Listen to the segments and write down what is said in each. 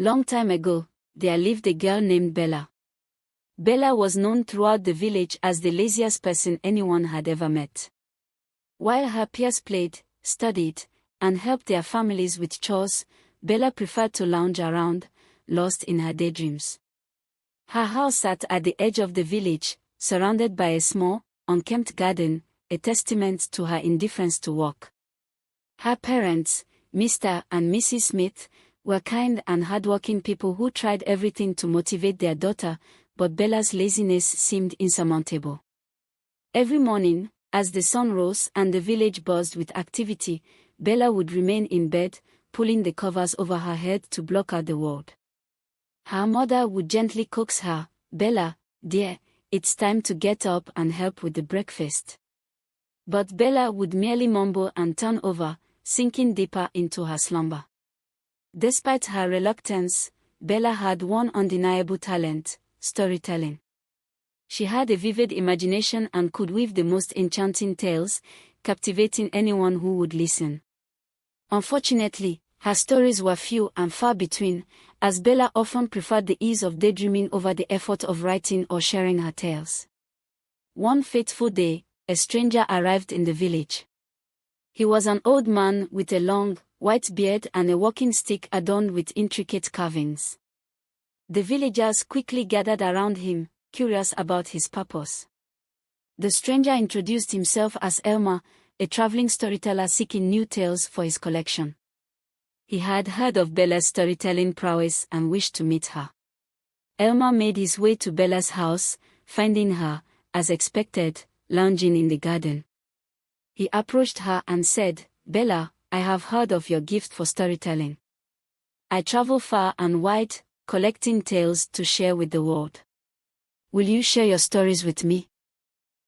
Long time ago, there lived a girl named Bella. Bella was known throughout the village as the laziest person anyone had ever met. While her peers played, studied, and helped their families with chores, Bella preferred to lounge around, lost in her daydreams. Her house sat at the edge of the village, surrounded by a small, unkempt garden, a testament to her indifference to work. Her parents, Mr. and Mrs. Smith, were kind and hardworking people who tried everything to motivate their daughter, but Bella's laziness seemed insurmountable. Every morning, as the sun rose and the village buzzed with activity, Bella would remain in bed, pulling the covers over her head to block out the world. Her mother would gently coax her, "Bella, dear, it's time to get up and help with the breakfast." But Bella would merely mumble and turn over, sinking deeper into her slumber. Despite her reluctance, Bella had one undeniable talent: storytelling. She had a vivid imagination and could weave the most enchanting tales, captivating anyone who would listen. Unfortunately, her stories were few and far between, as Bella often preferred the ease of daydreaming over the effort of writing or sharing her tales. One fateful day, a stranger arrived in the village. He was an old man with a long, white beard and a walking stick adorned with intricate carvings. The villagers quickly gathered around him, curious about his purpose. The stranger introduced himself as Elmer, a traveling storyteller seeking new tales for his collection. He had heard of Bella's storytelling prowess and wished to meet her. Elmer made his way to Bella's house, finding her, as expected, lounging in the garden. He approached her and said, "Bella, I have heard of your gift for storytelling. I travel far and wide, collecting tales to share with the world. Will you share your stories with me?"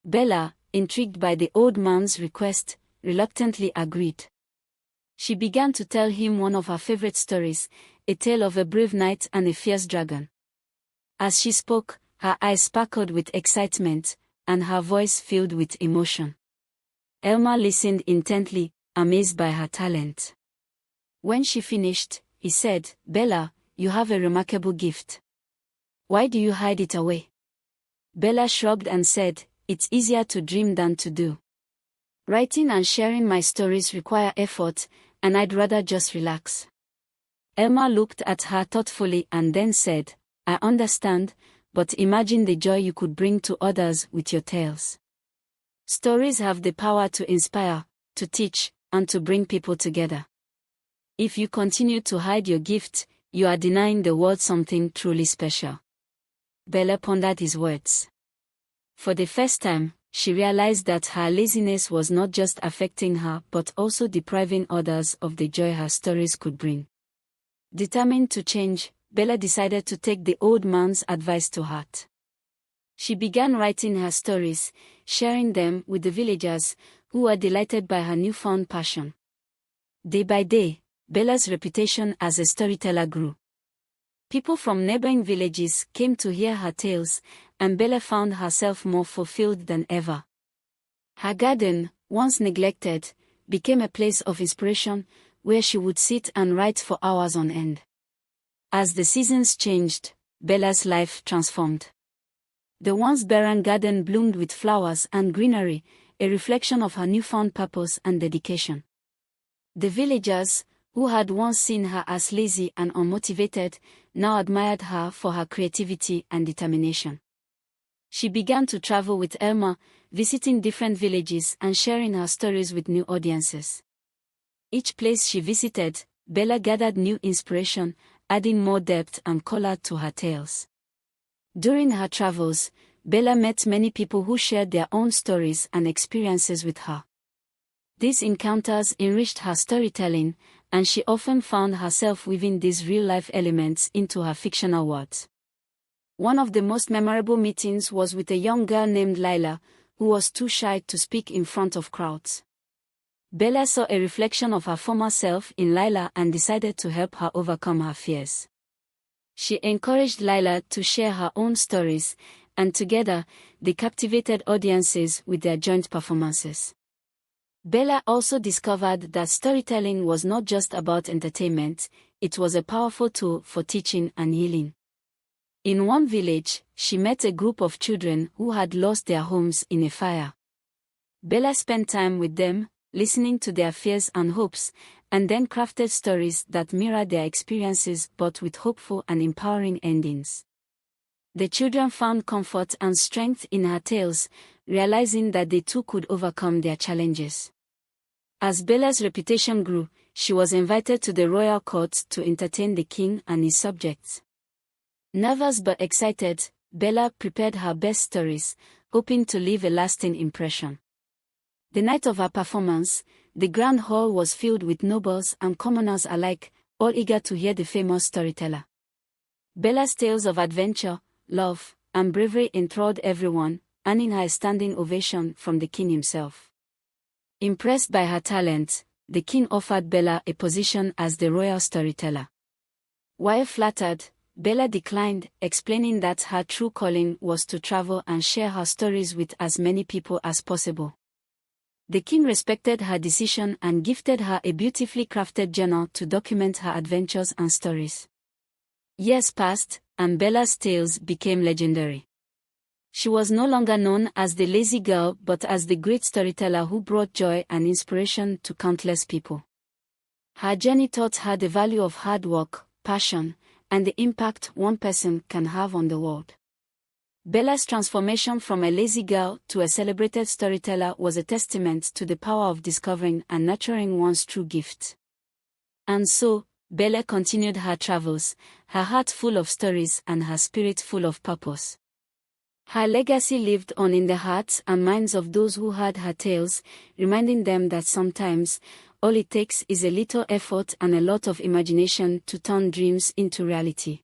Bella, intrigued by the old man's request, reluctantly agreed. She began to tell him one of her favorite stories, a tale of a brave knight and a fierce dragon. As she spoke, her eyes sparkled with excitement, and her voice filled with emotion. Elmer listened intently, amazed by her talent. When she finished, he said, "Bella, you have a remarkable gift. Why do you hide it away?" Bella shrugged and said, "It's easier to dream than to do. Writing and sharing my stories require effort, and I'd rather just relax." Elmer looked at her thoughtfully and then said, "I understand, but imagine the joy you could bring to others with your tales. Stories have the power to inspire, to teach, and to bring people together. If you continue to hide your gift, you are denying the world something truly special." Bella pondered his words. For the first time, she realized that her laziness was not just affecting her but also depriving others of the joy her stories could bring. Determined to change, Bella decided to take the old man's advice to heart. She began writing her stories, sharing them with the villagers, who were delighted by her newfound passion. Day by day, Bella's reputation as a storyteller grew. People from neighboring villages came to hear her tales, and Bella found herself more fulfilled than ever. Her garden, once neglected, became a place of inspiration, where she would sit and write for hours on end. As the seasons changed, Bella's life transformed. The once barren garden bloomed with flowers and greenery, a reflection of her newfound purpose and dedication. The villagers, who had once seen her as lazy and unmotivated, now admired her for her creativity and determination. She began to travel with Elmer, visiting different villages and sharing her stories with new audiences. Each place she visited, Bella gathered new inspiration, adding more depth and color to her tales. During her travels, Bella met many people who shared their own stories and experiences with her. These encounters enriched her storytelling, and she often found herself weaving these real-life elements into her fictional words. One of the most memorable meetings was with a young girl named Lila, who was too shy to speak in front of crowds. Bella saw a reflection of her former self in Lila and decided to help her overcome her fears. She encouraged Lila to share her own stories, and together, they captivated audiences with their joint performances. Bella also discovered that storytelling was not just about entertainment, it was a powerful tool for teaching and healing. In one village, she met a group of children who had lost their homes in a fire. Bella spent time with them, listening to their fears and hopes, and then crafted stories that mirrored their experiences but with hopeful and empowering endings. The children found comfort and strength in her tales, realizing that they too could overcome their challenges. As Bella's reputation grew, she was invited to the royal court to entertain the king and his subjects. Nervous but excited, Bella prepared her best stories, hoping to leave a lasting impression. The night of her performance, the grand hall was filled with nobles and commoners alike, all eager to hear the famous storyteller. Bella's tales of adventure, love, and bravery enthralled everyone, earning her a standing ovation from the king himself. Impressed by her talent, the king offered Bella a position as the royal storyteller. While flattered, Bella declined, explaining that her true calling was to travel and share her stories with as many people as possible. The king respected her decision and gifted her a beautifully crafted journal to document her adventures and stories. Years passed, and Bella's tales became legendary. She was no longer known as the lazy girl but as the great storyteller who brought joy and inspiration to countless people. Her journey taught her the value of hard work, passion, and the impact one person can have on the world. Bella's transformation from a lazy girl to a celebrated storyteller was a testament to the power of discovering and nurturing one's true gift. And so, Bella continued her travels, her heart full of stories and her spirit full of purpose. Her legacy lived on in the hearts and minds of those who heard her tales, reminding them that sometimes, all it takes is a little effort and a lot of imagination to turn dreams into reality.